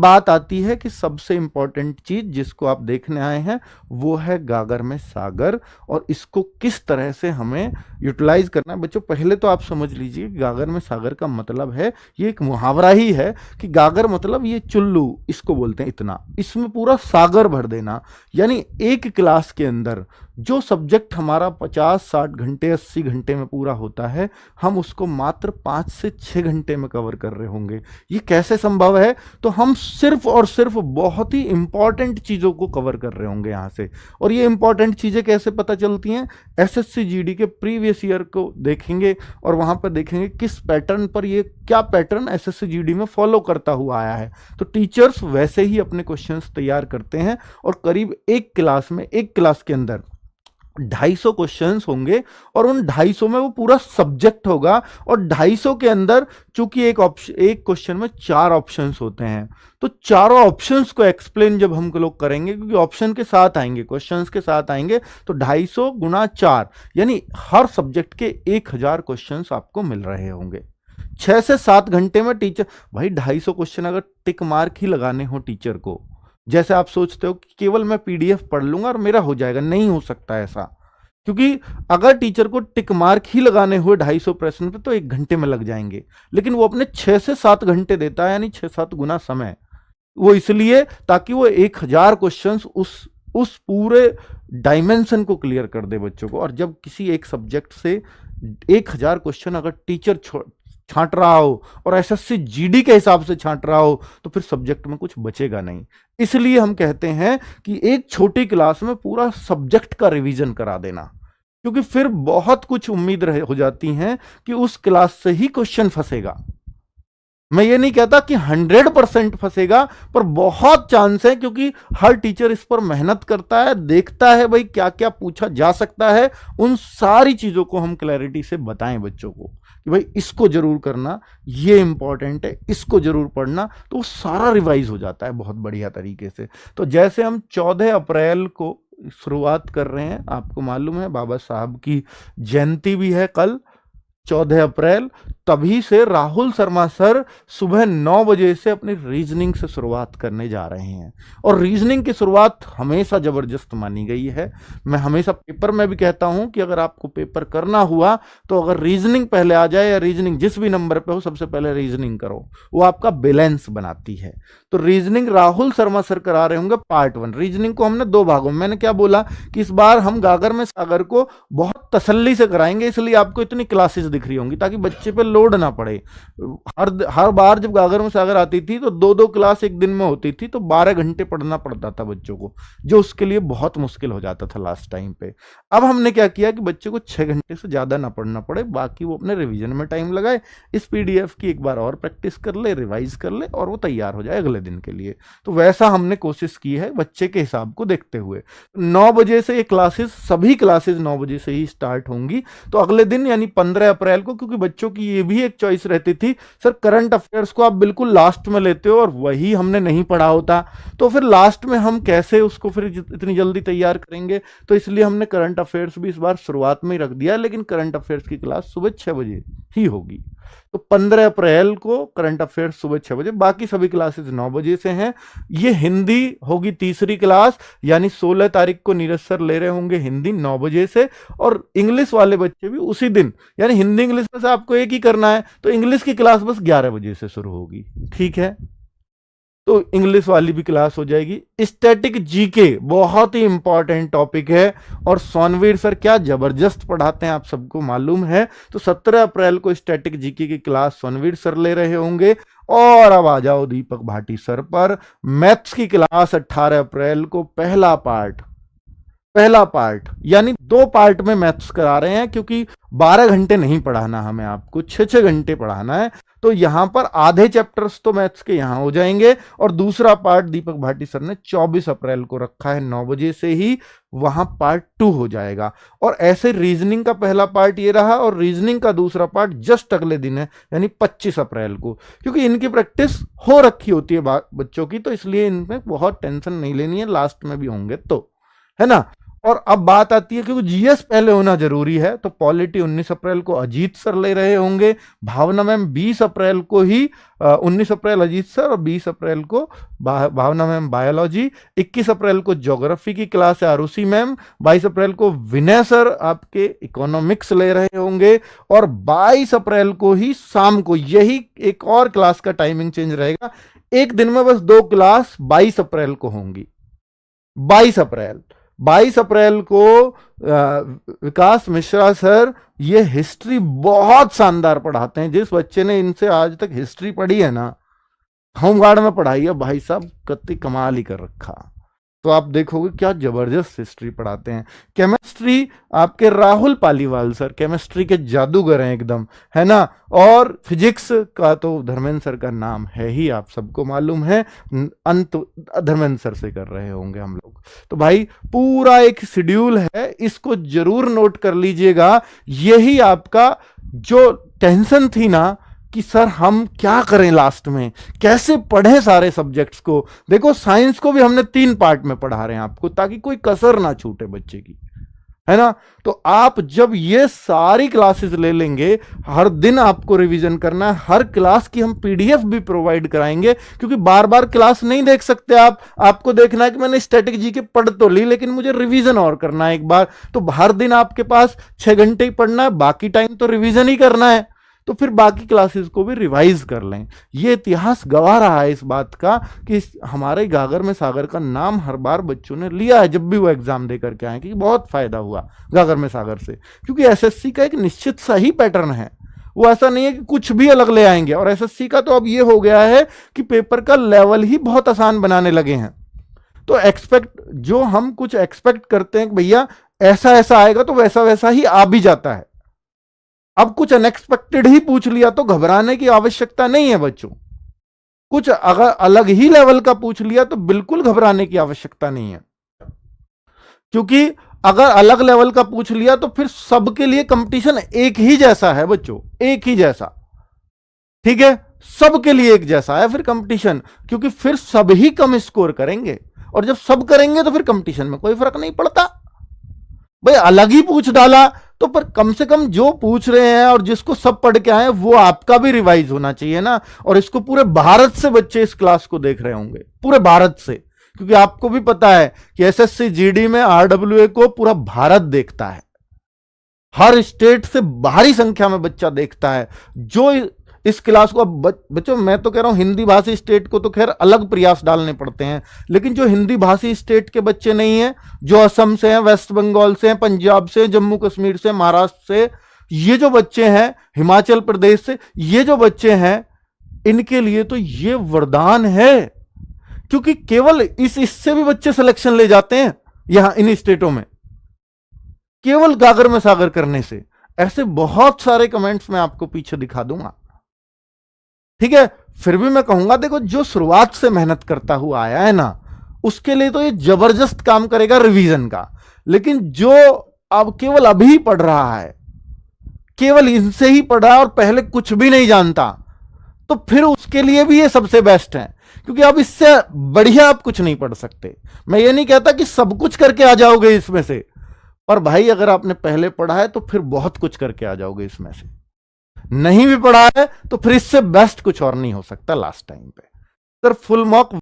बात आती है कि सबसे इंपॉर्टेंट चीज जिसको आप देखने आए हैं वो है गागर में सागर, और इसको किस तरह से हमें यूटिलाइज करना है। बच्चों पहले तो आप समझ लीजिए गागर में सागर का मतलब है, ये एक मुहावरा ही है कि गागर मतलब ये चुल्लू इसको बोलते हैं, इतना इसमें पूरा सागर भर देना। यानी एक क्लास के अंदर जो सब्जेक्ट हमारा 50-60 घंटे 80 घंटे में पूरा होता है, हम उसको मात्र 5 से 6 घंटे में कवर कर रहे होंगे। ये कैसे संभव है? तो हम सिर्फ और सिर्फ बहुत ही इंपॉर्टेंट चीज़ों को कवर कर रहे होंगे यहाँ से। और ये इंपॉर्टेंट चीज़ें कैसे पता चलती हैं? एसएससी जीडी के प्रीवियस ईयर को देखेंगे और वहाँ पर देखेंगे किस पैटर्न पर, ये क्या पैटर्न एसएससी जीडी में फॉलो करता हुआ आया है। तो टीचर्स वैसे ही अपने क्वेश्चंस तैयार करते हैं, और करीब एक क्लास के अंदर 250 क्वेश्चंस होंगे, और उन 250 में वो पूरा सब्जेक्ट होगा। और 250 के अंदर चूंकि एक क्वेश्चन में 4 ऑप्शंस होते हैं, तो चारों ऑप्शंस को एक्सप्लेन जब हम लोग करेंगे, क्योंकि ऑप्शन के साथ आएंगे, क्वेश्चंस के साथ आएंगे, तो 250 गुना 4 यानी हर सब्जेक्ट के 1000 क्वेश्चंस आपको मिल रहे होंगे 6 से 7 घंटे में। टीचर भाई 250 क्वेश्चन अगर टिक मार्क ही लगाने हो टीचर को, जैसे आप सोचते हो कि केवल मैं पीडीएफ पढ़ लूंगा और मेरा हो जाएगा, नहीं हो सकता ऐसा। क्योंकि अगर टीचर को टिक मार्क ही लगाने हुए 250 प्रश्न पे तो 1 घंटे में लग जाएंगे, लेकिन वो अपने 6 से 7 घंटे देता है, यानी 6-7 गुना समय। वो इसलिए ताकि वो 1000 क्वेश्चंस उस पूरे डायमेंशन को क्लियर कर दे बच्चों को। और जब किसी एक सब्जेक्ट से 1000 क्वेश्चन अगर टीचर छांट रहा हो और एसएससी जीडी के हिसाब से छांट रहा हो, तो फिर सब्जेक्ट में कुछ बचेगा नहीं। इसलिए हम कहते हैं कि एक छोटी क्लास में पूरा सब्जेक्ट का रिवीजन करा देना, क्योंकि फिर बहुत कुछ उम्मीद हो जाती है कि उस क्लास से ही क्वेश्चन फंसेगा। मैं ये नहीं कहता कि 100% फंसेगा, पर बहुत चांस है, क्योंकि हर टीचर इस पर मेहनत करता है, देखता है भाई क्या क्या पूछा जा सकता है। उन सारी चीजों को हम क्लैरिटी से बताएं बच्चों को कि भाई इसको जरूर करना, ये इंपॉर्टेंट है, इसको जरूर पढ़ना, तो वो सारा रिवाइज हो जाता है बहुत बढ़िया तरीके से। तो जैसे हम 14 अप्रैल को शुरुआत कर रहे हैं, आपको मालूम है बाबा साहब की जयंती भी है कल 14 अप्रैल, तभी से राहुल शर्मा सर सुबह 9 बजे से अपनी रीजनिंग से शुरुआत करने जा रहे हैं। और रीजनिंग की शुरुआत हमेशा जबरदस्त मानी गई है। मैं हमेशा पेपर में भी कहता हूं कि अगर आपको पेपर करना हुआ तो अगर रीजनिंग पहले आ जाए, या रीजनिंग जिस भी नंबर पे हो सबसे पहले रीजनिंग करो, वो आपका बैलेंस बनाती है। तो रीजनिंग राहुल शर्मा सर करा रहे होंगे पार्ट 1। रीजनिंग को हमने 2 भागों में, मैंने क्या बोला कि इस बार हम गागर में सागर को बहुत तसल्ली से कराएंगे, इसलिए आपको इतनी क्लासेस दिख रही होंगी ताकि बच्चे पे लोड ना पड़े। हर बार जब गागर में सागर आती थी तो 2-2 क्लास एक दिन में होती थी, तो 12 घंटे पढ़ना पड़ता था बच्चों को, जो उसके लिए बहुत मुश्किल हो जाता था लास्ट टाइम पे। अब हमने क्या किया कि बच्चे को 6 घंटे से ज्यादा ना पढ़ना पड़े, बाकी वो अपने रिवीजन में टाइम लगाए, इस पीडीएफ की एक बार और प्रैक्टिस कर ले, रिवाइज कर ले, और वो तैयार हो जाए अगले दिन के लिए। तो वैसा हमने कोशिश की है बच्चे के हिसाब को देखते हुए। 9 बजे से ये क्लासेस, सभी क्लासेस 9 बजे से ही स्टार्ट होंगी। तो अगले दिन यानी 15 अप्रैल को, क्योंकि बच्चों की ये भी एक चॉइस रहती थी सर करंट अफेयर्स को आप बिल्कुल लास्ट में लेते हो, और वही हमने नहीं पढ़ा होता, तो फिर लास्ट में हम कैसे उसको फिर इतनी जल्दी तैयार करेंगे। तो इसलिए हमने करंट अफेयर्स भी इस बार शुरुआत में ही रख दिया, लेकिन करंट अफेयर्स की क्लास सुबह 6 बजे ही होगी। तो 15 अप्रैल को करंट अफेयर्स सुबह 6 बजे, बाकी सभी क्लासेस 9 बजे से हैं। ये हिंदी होगी तीसरी क्लास, यानी 16 तारीख को नीरज सर ले रहे होंगे हिंदी 9 बजे से, और इंग्लिश वाले बच्चे भी उसी दिन, यानी हिंदी इंग्लिश में से आपको एक ही करना है, तो इंग्लिश की क्लास बस 11 बजे से शुरू होगी, ठीक है। तो इंग्लिश वाली भी क्लास हो जाएगी। स्टैटिक जीके बहुत ही इंपॉर्टेंट टॉपिक है, और सोनवीर सर क्या जबरदस्त पढ़ाते हैं आप सबको मालूम है। तो 17 अप्रैल को स्टैटिक जीके की क्लास सोनवीर सर ले रहे होंगे। और अब आ जाओ दीपक भाटी सर पर, मैथ्स की क्लास 18 अप्रैल को पहला पार्ट यानी 2 पार्ट में मैथ्स करा रहे हैं, क्योंकि 12 घंटे नहीं पढ़ाना हमें, आपको 6-6 घंटे पढ़ाना है। तो यहां पर आधे चैप्टर्स तो मैथ्स के यहां हो जाएंगे, और दूसरा पार्ट दीपक भाटी सर ने 24 अप्रैल को रखा है 9 बजे से ही, वहां पार्ट 2 हो जाएगा। और ऐसे रीजनिंग का पहला पार्ट ये रहा, और रीजनिंग का दूसरा पार्ट जस्ट अगले दिन है, यानी 25 अप्रैल को, क्योंकि इनकी प्रैक्टिस हो रखी होती है बच्चों की, तो इसलिए इनमें बहुत टेंशन नहीं लेनी है, लास्ट में भी होंगे तो, है ना। और अब बात आती है क्योंकि जीएस पहले होना जरूरी है, तो पॉलिटी 19 अप्रैल को अजीत सर ले रहे होंगे, भावना मैम 20 अप्रैल को ही 19 अप्रैल अजीत सर और 20 अप्रैल को भावना मैम बायोलॉजी, 21 अप्रैल को ज्योग्राफी की क्लास है आरुषि मैम, 22 अप्रैल को विनय सर आपके इकोनॉमिक्स ले रहे होंगे, और 22 अप्रैल को ही शाम को यही एक और क्लास का टाइमिंग चेंज रहेगा, एक दिन में बस 2 क्लास 22 अप्रैल को होंगी। 22 अप्रैल को विकास मिश्रा सर ये हिस्ट्री बहुत शानदार पढ़ाते हैं। जिस बच्चे ने इनसे आज तक हिस्ट्री पढ़ी है ना, होमगार्ड में पढ़ाई है, भाई साहब कत्ती कमाल ही कर रखा। तो आप देखोगे क्या जबरदस्त हिस्ट्री पढ़ाते हैं। केमिस्ट्री आपके राहुल पालीवाल सर केमिस्ट्री के जादूगर हैं एकदम, है ना। और फिजिक्स का तो धर्मेंद्र सर का नाम है ही, आप सबको मालूम है, अंत धर्मेंद्र सर से कर रहे होंगे हम लोग। तो भाई पूरा एक शेड्यूल है, इसको जरूर नोट कर लीजिएगा। यही आपका जो टेंशन थी ना कि सर हम क्या करें लास्ट में, कैसे पढ़ें सारे सब्जेक्ट्स को, देखो साइंस को भी हमने 3 पार्ट में पढ़ा रहे हैं आपको, ताकि कोई कसर ना छूटे बच्चे की, है ना। तो आप जब ये सारी क्लासेस ले लेंगे, हर दिन आपको रिवीजन करना है, हर क्लास की हम पीडीएफ भी प्रोवाइड कराएंगे, क्योंकि बार बार क्लास नहीं देख सकते आप, आपको देखना है कि मैंने स्टैटिक जी के पढ़ तो ली लेकिन मुझे रिवीजन और करना है एक बार। तो हर दिन आपके पास 6 घंटे ही पढ़ना है, बाकी टाइम तो रिवीजन ही करना है, तो फिर बाकी क्लासेस को भी रिवाइज कर लें। ये इतिहास गवाह रहा है इस बात का कि हमारे गागर में सागर का नाम हर बार बच्चों ने लिया है जब भी वो एग्जाम दे करके आए, कि बहुत फायदा हुआ गागर में सागर से, क्योंकि एसएससी का एक निश्चित सही पैटर्न है, वो ऐसा नहीं है कि कुछ भी अलग ले आएंगे। और एसएससी का तो अब ये हो गया है कि पेपर का लेवल ही बहुत आसान बनाने लगे हैं। तो जो हम कुछ एक्सपेक्ट करते हैं कि भैया ऐसा ऐसा आएगा, तो वैसा वैसा ही आ भी जाता है। अब कुछ अनएक्सपेक्टेड ही पूछ लिया तो घबराने की आवश्यकता नहीं है बच्चों। कुछ अगर अलग ही लेवल का पूछ लिया तो बिल्कुल घबराने की आवश्यकता नहीं है, क्योंकि अगर अलग लेवल का पूछ लिया तो फिर सबके लिए कंपटीशन एक ही जैसा है बच्चों, एक ही जैसा, ठीक है, सबके लिए एक जैसा है फिर कंपटीशन, क्योंकि फिर सब ही कम स्कोर करेंगे, और जब सब करेंगे तो फिर कंपटीशन में कोई फर्क नहीं पड़ता। भाई अलग ही पूछ डाला तो पर कम से कम जो पूछ रहे हैं और जिसको सब पढ़ के आए वो आपका भी रिवाइज होना चाहिए ना। और इसको पूरे भारत से बच्चे इस क्लास को देख रहे होंगे, पूरे भारत से, क्योंकि आपको भी पता है कि एसएससी जीडी में आरडब्ल्यूए को पूरा भारत देखता है, हर स्टेट से भारी संख्या में बच्चा देखता है जो इस क्लास को। अब बच्चों मैं तो कह रहा हूं हिंदी भाषी स्टेट को तो खैर अलग प्रयास डालने पड़ते हैं, लेकिन जो हिंदी भाषी स्टेट के बच्चे नहीं हैं, जो असम से हैं, वेस्ट बंगाल से हैं, पंजाब से, जम्मू कश्मीर से, महाराष्ट्र से, ये जो बच्चे हैं, हिमाचल प्रदेश से, ये जो बच्चे हैं, इनके लिए तो ये वरदान है, क्योंकि केवल इससे भी बच्चे सिलेक्शन ले जाते हैं यहां इन स्टेटों में, केवल गागर में सागर करने से। ऐसे बहुत सारे कमेंट्स मैं आपको पीछे दिखा दूंगा, ठीक है। फिर भी मैं कहूंगा देखो, जो शुरुआत से मेहनत करता हुआ आया है ना, उसके लिए तो ये जबरदस्त काम करेगा रिवीजन का। लेकिन जो अब केवल अभी पढ़ रहा है, केवल इनसे ही पढ़ रहा है और पहले कुछ भी नहीं जानता, तो फिर उसके लिए भी ये सबसे बेस्ट है, क्योंकि अब इससे बढ़िया आप कुछ नहीं पढ़ सकते। मैं ये नहीं कहता कि सब कुछ करके आ जाओगे इसमें से, पर भाई अगर आपने पहले पढ़ा है तो फिर बहुत कुछ करके आ जाओगे इसमें से। नहीं भी पढ़ा है तो फिर इससे बेस्ट कुछ और नहीं हो सकता लास्ट टाइम पे। Sir full mock